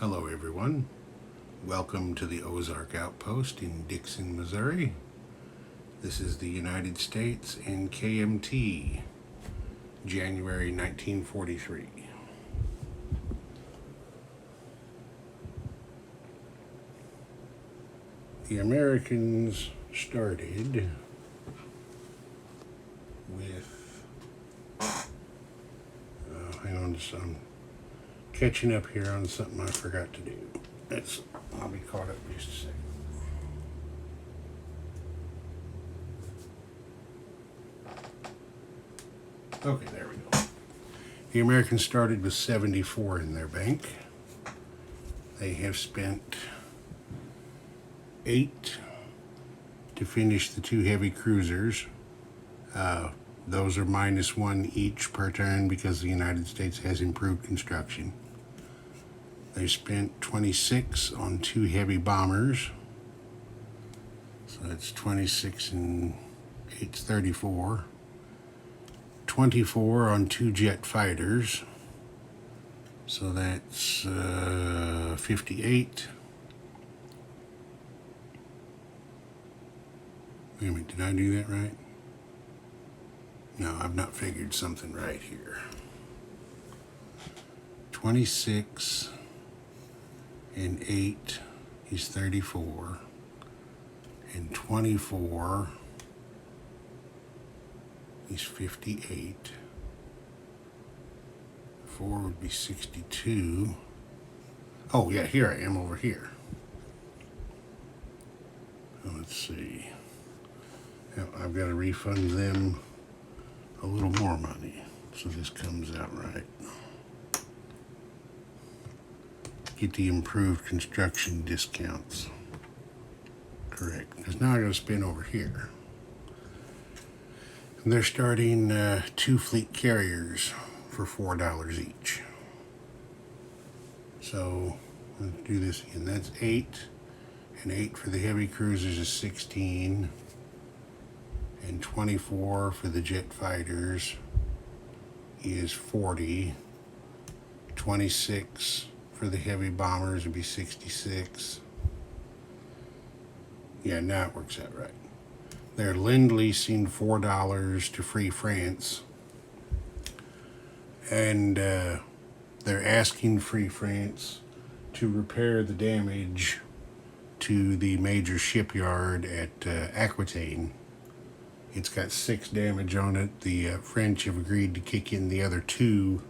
Hello everyone. Welcome to the Ozark Outpost in Dixon, Missouri. This is the United States and Kmt January 1943. The Americans started with, hang on to some, catching up here on something I forgot to do. I'll be caught up in just a second. Okay, there we go. The Americans started with 74 in their bank. They have spent 8 to finish the 2 heavy cruisers. Those are -1 each per turn because the United States has improved construction. They spent 26 on 2 heavy bombers. So that's 26 and 8's 34. 24 on 2 jet fighters. So that's 58. Wait a minute, did I do that right? No, I've not figured something right here. 26 and 8 is 34, and 24 is 58. 4 would be 62. Oh yeah, here I am over here. Let's see. Now, I've got to refund them a little more money, so this comes out right. Get the improved construction discounts. Correct, because now I got to spend over here. And they're starting 2 fleet carriers for $4 each. So let's do this again. That's 8, and 8 for the heavy cruisers is 16, and 24 for the jet fighters is 40. 26 for the heavy bombers would be 66. Yeah, now it works out right. They're lend-leasing $4 to Free France. And they're asking Free France to repair the damage to the major shipyard at Aquitaine. It's got 6 damage on it. The French have agreed to kick in the other 2,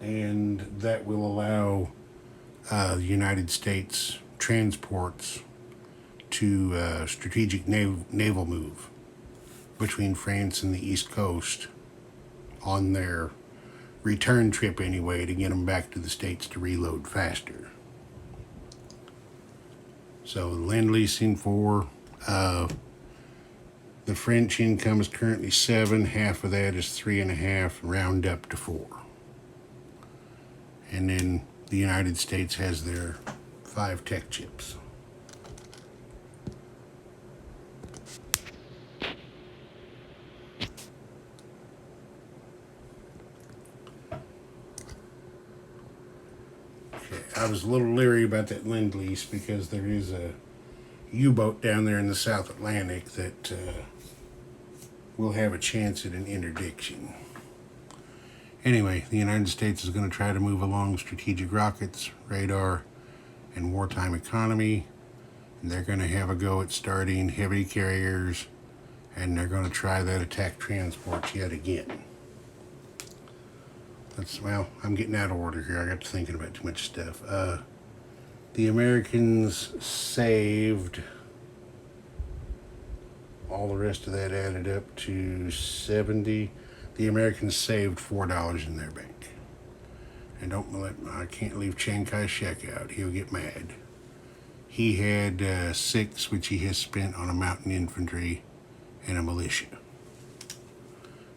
and that will allow the United States transports to strategic naval move between France and the East Coast on their return trip anyway, to get them back to the States to reload faster. So lend-leasing for the French income is currently 7. Half of that is 3.5, round up to 4. And then the United States has their 5 tech chips. Okay, I was a little leery about that lend-lease because there is a U-boat down there in the South Atlantic that will have a chance at an interdiction. Anyway, the United States is going to try to move along strategic rockets, radar, and wartime economy. And they're going to have a go at starting heavy carriers, and they're going to try that attack transports yet again. Well, I'm getting out of order here. I got to thinking about too much stuff. The Americans saved, all the rest of that added up to 70. The Americans saved $4 in their bank. And I can't leave Chiang Kai-shek out. He'll get mad. He had 6, which he has spent on a mountain infantry and a militia.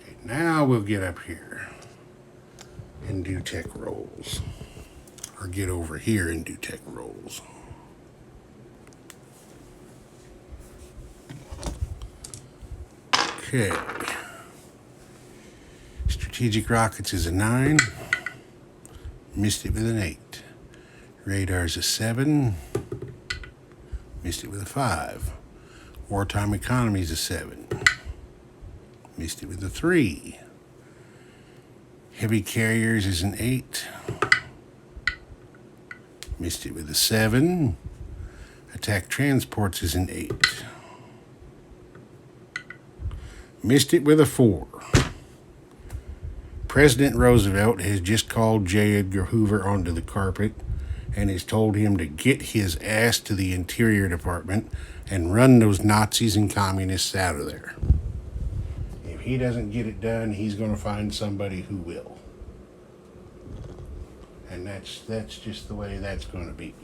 Okay, now we'll get up here and do tech rolls. Or get over here and do tech rolls. Okay. Strategic rockets is a 9. Missed it with an 8. Radar's a 7. Missed it with a 5. Wartime economy's a 7. Missed it with a 3. Heavy carriers is an 8. Missed it with a 7. Attack transports is an 8. Missed it with a 4. President Roosevelt has just called J. Edgar Hoover onto the carpet and has told him to get his ass to the Interior Department and run those Nazis and communists out of there. If he doesn't get it done, he's going to find somebody who will. And that's just the way that's going to be.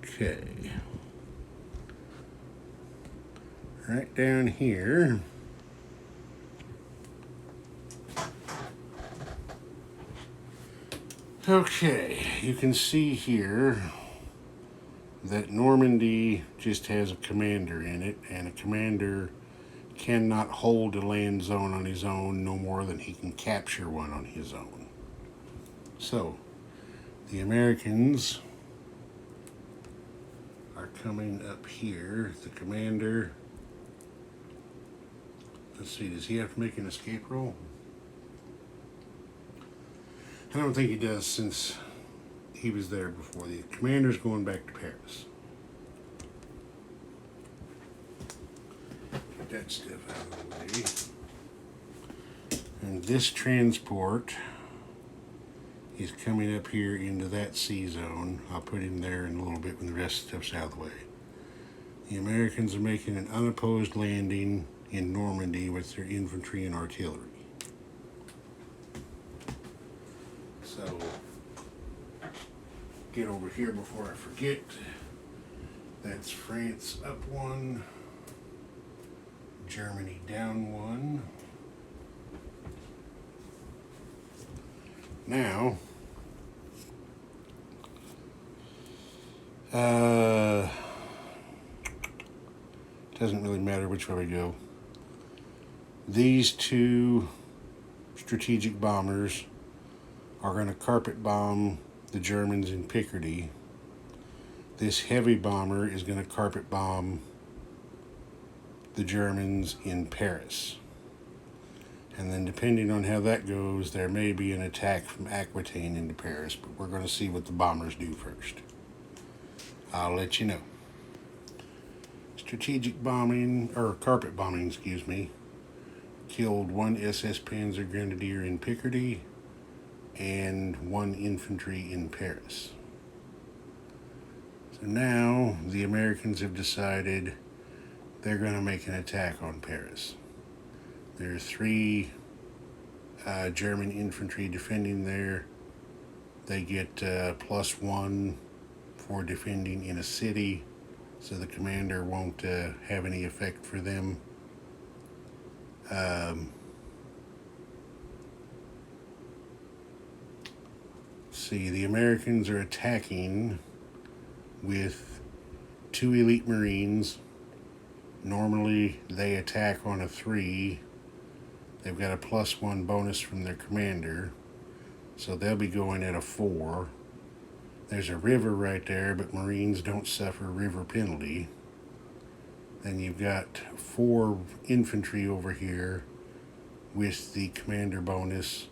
Okay. Right down here. Okay, you can see here that Normandy just has a commander in it, and a commander cannot hold a land zone on his own no more than he can capture one on his own. So, the Americans are coming up here. The commander, let's see, does he have to make an escape roll? I don't think he does, since he was there before. The commander's going back to Paris. Get that stuff out of the way. And this transport is coming up here into that sea zone. I'll put him there in a little bit when the rest of the stuff's out of the way. The Americans are making an unopposed landing in Normandy with their infantry and artillery. So, get over here before I forget. That's France up 1, Germany down 1. Now, doesn't really matter which way we go. These two strategic bombers are going to carpet bomb the Germans in Picardy. This heavy bomber is going to carpet bomb the Germans in Paris. And then depending on how that goes, there may be an attack from Aquitaine into Paris, but we're going to see what the bombers do first. I'll let you know. Strategic bombing, or carpet bombing, excuse me, killed 1 SS Panzer Grenadier in Picardy and 1 infantry in Paris. So now the Americans have decided they're going to make an attack on Paris. There are 3 German infantry defending there. They get +1 for defending in a city, so the commander won't have any effect for them. See, the Americans are attacking with 2 elite Marines. Normally they attack on a 3. They've got a +1 bonus from their commander, so they'll be going at a 4. There's a river right there, but Marines don't suffer river penalty. Then you've got 4 infantry over here with the commander bonus,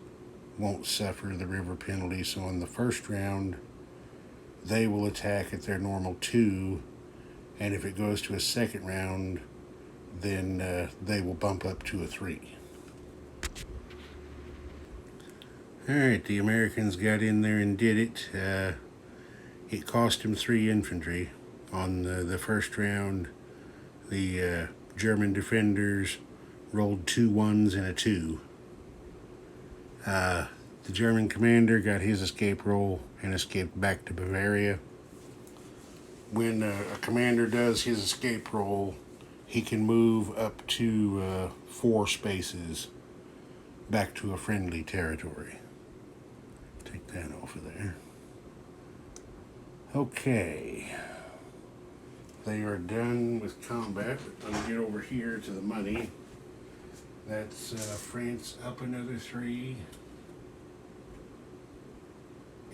won't suffer the river penalty. So in the first round, they will attack at their normal 2, and if it goes to a second round, then they will bump up to a 3. Alright, the Americans got in there and did it. It cost them 3 infantry. On the first round, the German defenders rolled 2 1s and a 2. The German commander got his escape roll and escaped back to Bavaria. When a commander does his escape roll, he can move up to 4 spaces back to a friendly territory. Take that off of there. Okay. They are done with combat. Let me get over here to the money. That's France up another 3.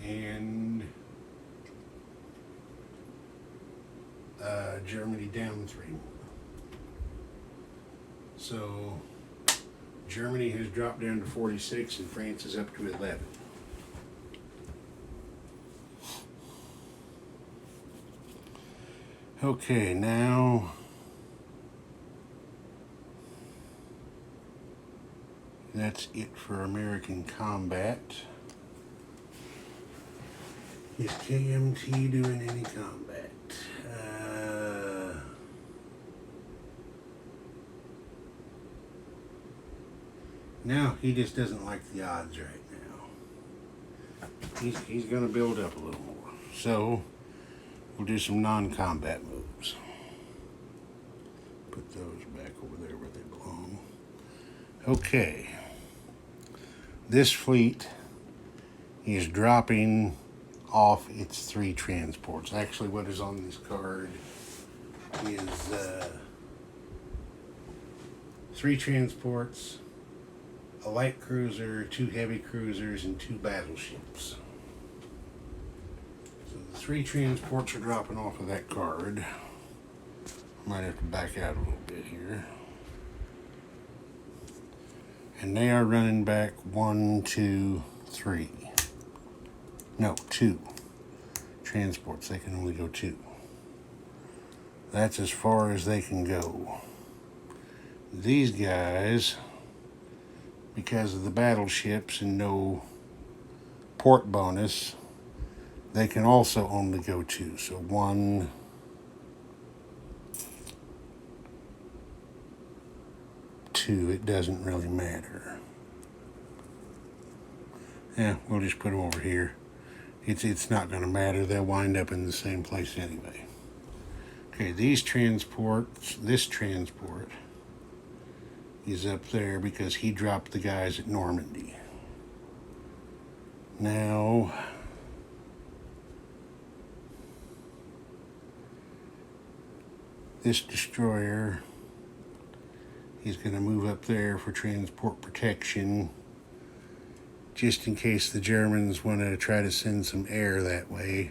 And Germany down 3 more. So Germany has dropped down to 46 and France is up to 11. Okay, now that's it for American combat. Is KMT doing any combat? No, he just doesn't like the odds right now. He's going to build up a little more. So we'll do some non-combat moves. Put those back over there where they belong. Okay. This fleet is dropping off its 3 transports. Actually, what is on this card is 3 transports, a light cruiser, 2 heavy cruisers, and 2 battleships. So the 3 transports are dropping off of that card. I might have to back out a little bit here. And they are running back 1, 2, 3. No, 2 transports. They can only go 2. That's as far as they can go. These guys, because of the battleships and no port bonus, they can also only go 2. So 1, 2, it doesn't really matter. Yeah, we'll just put them over here. It's not going to matter. They'll wind up in the same place anyway. Okay, these transports, this transport is up there because he dropped the guys at Normandy. Now, this destroyer is going to move up there for transport protection, just in case the Germans want to try to send some air that way.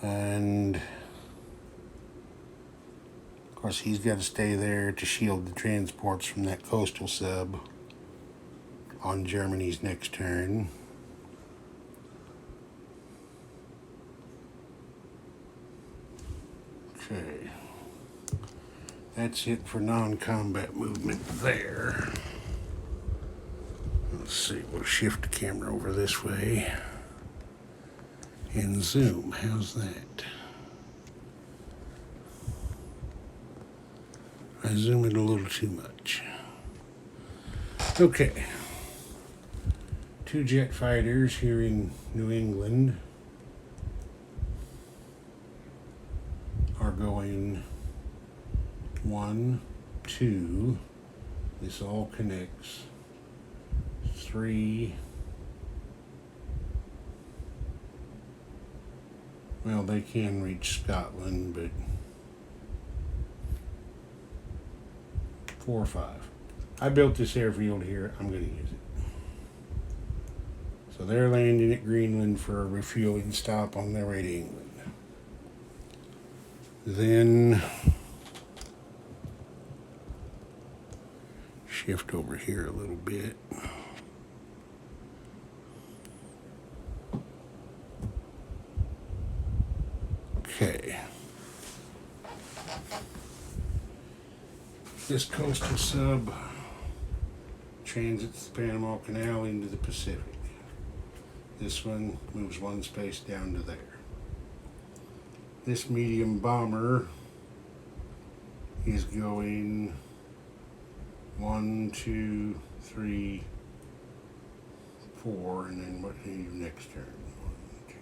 And of course he's got to stay there to shield the transports from that coastal sub on Germany's next turn. Okay, that's it for non-combat movement there. Let's see, we'll shift the camera over this way and zoom. How's that? I zoom in a little too much. Okay. 2 jet fighters here in New England are going 1, 2. This all connects. 3. Well, they can reach Scotland, but 4 or 5. I built this airfield here. I'm going to use it. So they're landing at Greenland for a refueling stop on their way to England. Then shift over here a little bit. Okay. This coastal sub transits the Panama Canal into the Pacific. This one moves 1 space down to there. This medium bomber is going 1, 2, 3, 4, and then what do you do next turn? 1, 2,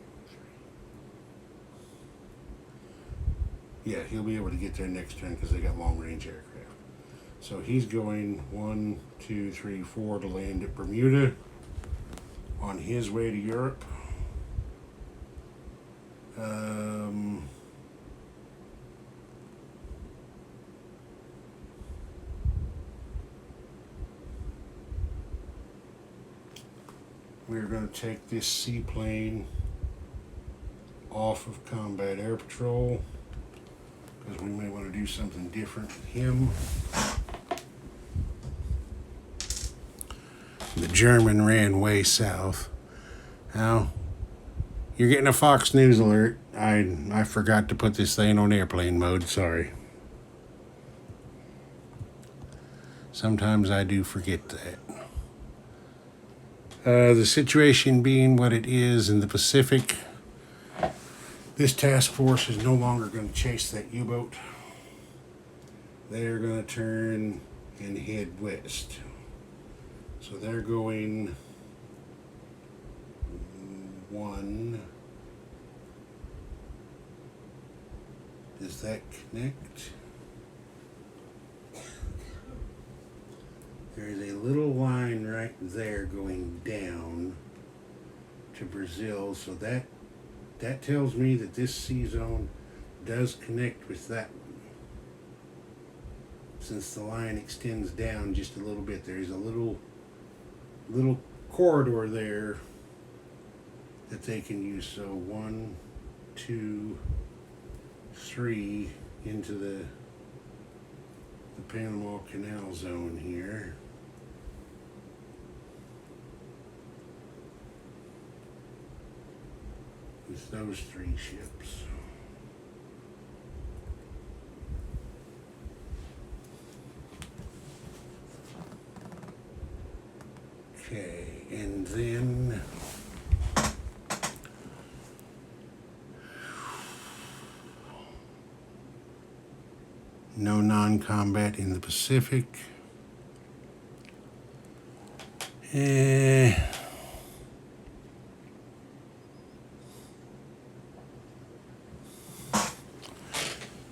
3. Yeah, he'll be able to get there next turn because they got long-range aircraft. So he's going 1, 2, 3, 4 to land at Bermuda on his way to Europe. we're going to take this seaplane off of Combat Air Patrol because we may want to do something different with him. The German ran way south. Now, you're getting a Fox News alert. I forgot to put this thing on airplane mode, sorry. Sometimes I do forget that. The situation being what it is in the Pacific, this task force is no longer going to chase that U-boat. They're going to turn and head west. So they're going 1. Does that connect? There's a little line right there going down to Brazil, so that tells me that this sea zone does connect with that one. Since the line extends down just a little bit, there's a little corridor there that they can use. So 1, 2, 3 into the Panama Canal zone here. With those 3 ships. Okay, and then no non-combat in the Pacific.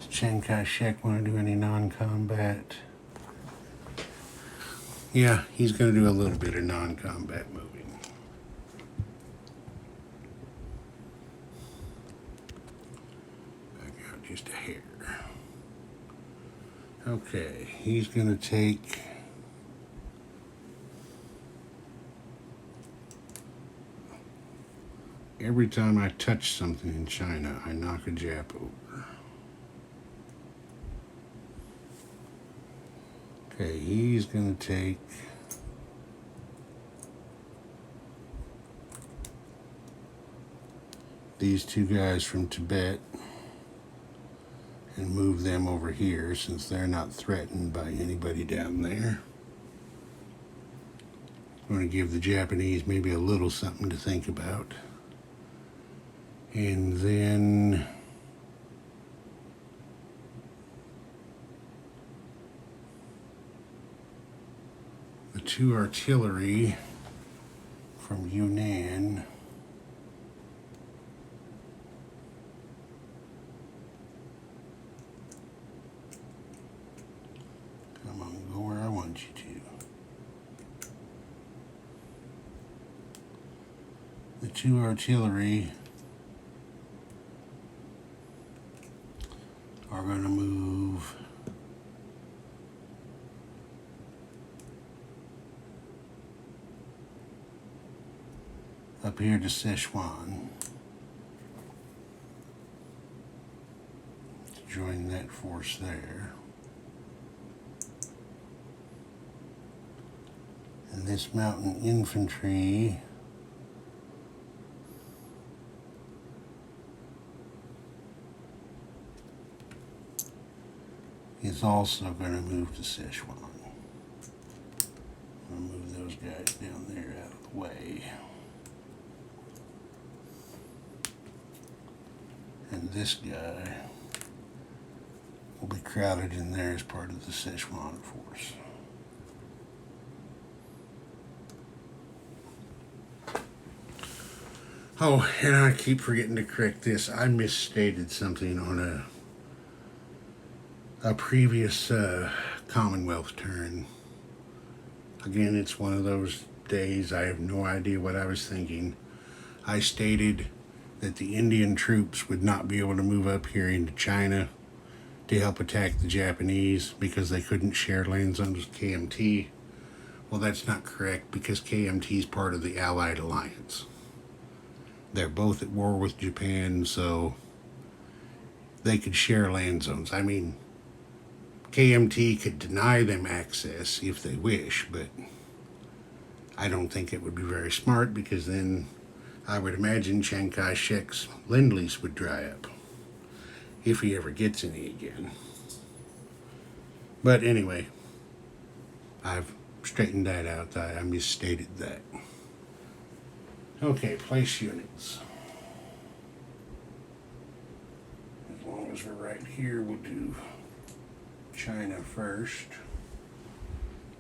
Chiang Kai-shek want to do any non-combat? Yeah, he's going to do a little bit of non-combat moving. Back out just a hair. Okay, he's going to take every time I touch something in China, I knock a Jap over. Okay, he's going to take these 2 guys from Tibet and move them over here since they're not threatened by anybody down there. I'm going to give the Japanese maybe a little something to think about. And then the 2 artillery from Yunnan come on, go where I want you to. The 2 artillery are going to move up here to Sichuan to join that force there. And this mountain infantry is also going to move to Sichuan. I'll move those guys down there out of the way. And this guy will be crowded in there as part of the Sichuan force. Oh, and I keep forgetting to correct this. I misstated something on a previous Commonwealth turn. Again, it's one of those days I have no idea what I was thinking. I stated that the Indian troops would not be able to move up here into China to help attack the Japanese because they couldn't share land zones with KMT. Well, that's not correct because KMT is part of the Allied Alliance. They're both at war with Japan, so they could share land zones. I mean, KMT could deny them access if they wish, but I don't think it would be very smart because then I would imagine Chiang Kai-shek's lend-lease would dry up if he ever gets any again. But anyway, I've straightened that out. I misstated that. Okay, place units. As long as we're right here, we'll do China first.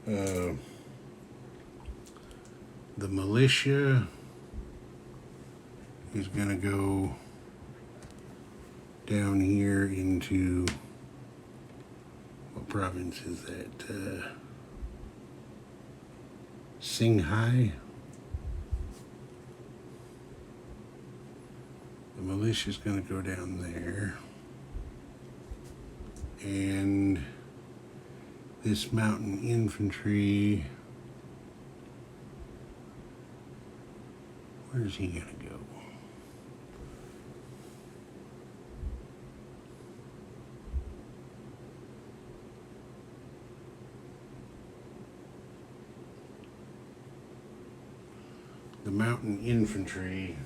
The militia is going to go down here into, what province is that? Singhai. The militia is going to go down there. And this mountain infantry, where's he going to go? The mountain infantry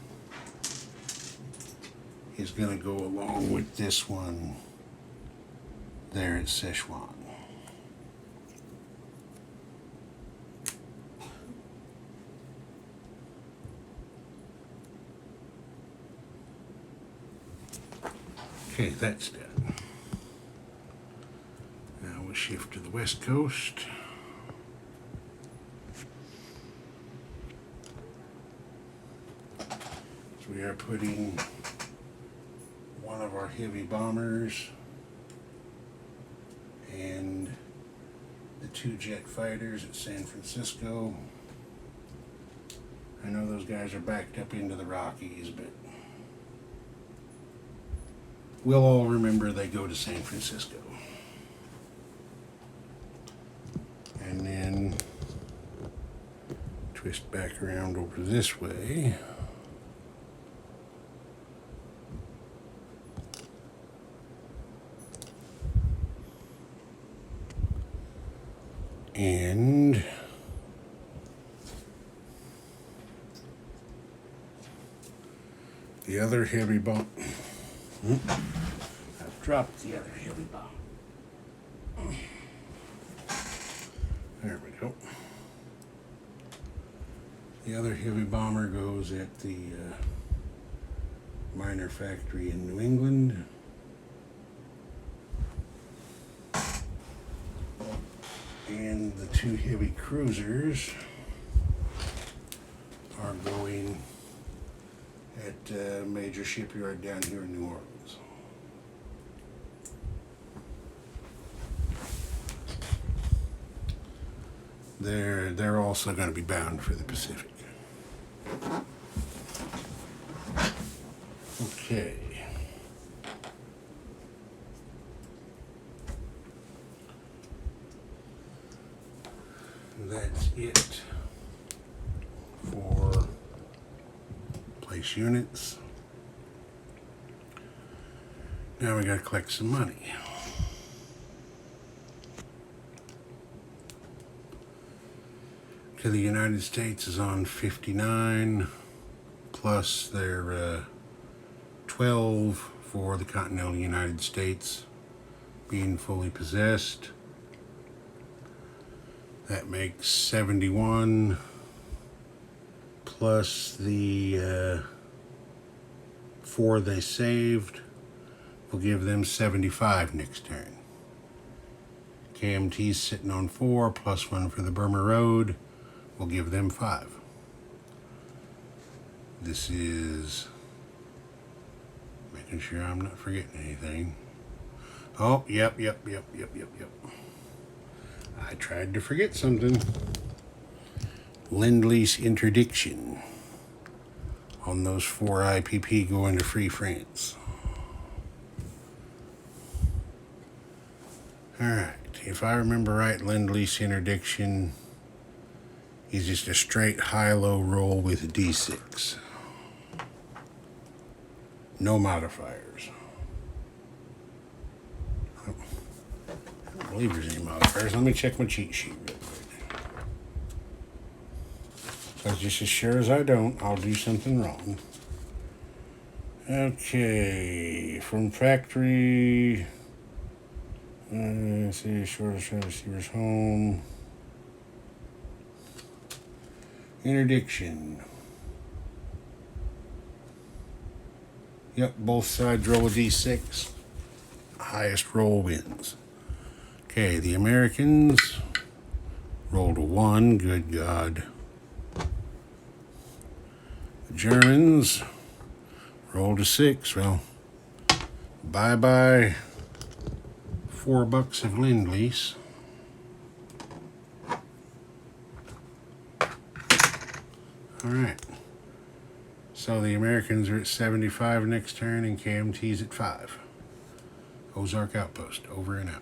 is going to go along with this one there at Sichuan. Okay, that's done. Now we'll shift to the west coast. So we are putting one of our heavy bombers and the 2 jet fighters at San Francisco. I know those guys are backed up into the Rockies, but we'll all remember they go to San Francisco. And then twist back around over this way. And the other heavy bomb. I've dropped the other heavy bomb. There we go. The other heavy bomber goes at the miner factory in New England. And the 2 heavy cruisers are going at a major shipyard down here in New Orleans. They're also going to be bound for the Pacific. Okay. That's it for place units. Now we got to collect some money. To the United States is on 59, plus their 12 for the continental United States being fully possessed. That makes 71, plus the 4 they saved. We'll give them 75 next turn. KMT's sitting on 4, plus 1 for the Burma Road. We'll give them 5. This is making sure I'm not forgetting anything. Oh, yep. I tried to forget something. Lend-lease interdiction on those 4 IPP going to Free France. Alright, if I remember right, Lend-lease interdiction is just a straight high-low roll with a D6. No modifiers. I don't believe there's any modifiers. Let me check my cheat sheet real quick. Because just as sure as I don't, I'll do something wrong. Okay, from factory. Let's see, shortest receivers home. Interdiction. Yep, both sides roll a D6. Highest roll wins. Okay, the Americans rolled a 1. Good God. The Germans rolled a 6. Well, bye-bye $4 of Lend-Lease. All right. So the Americans are at 75 next turn, and KMT's at 5. Ozark Outpost, over and out.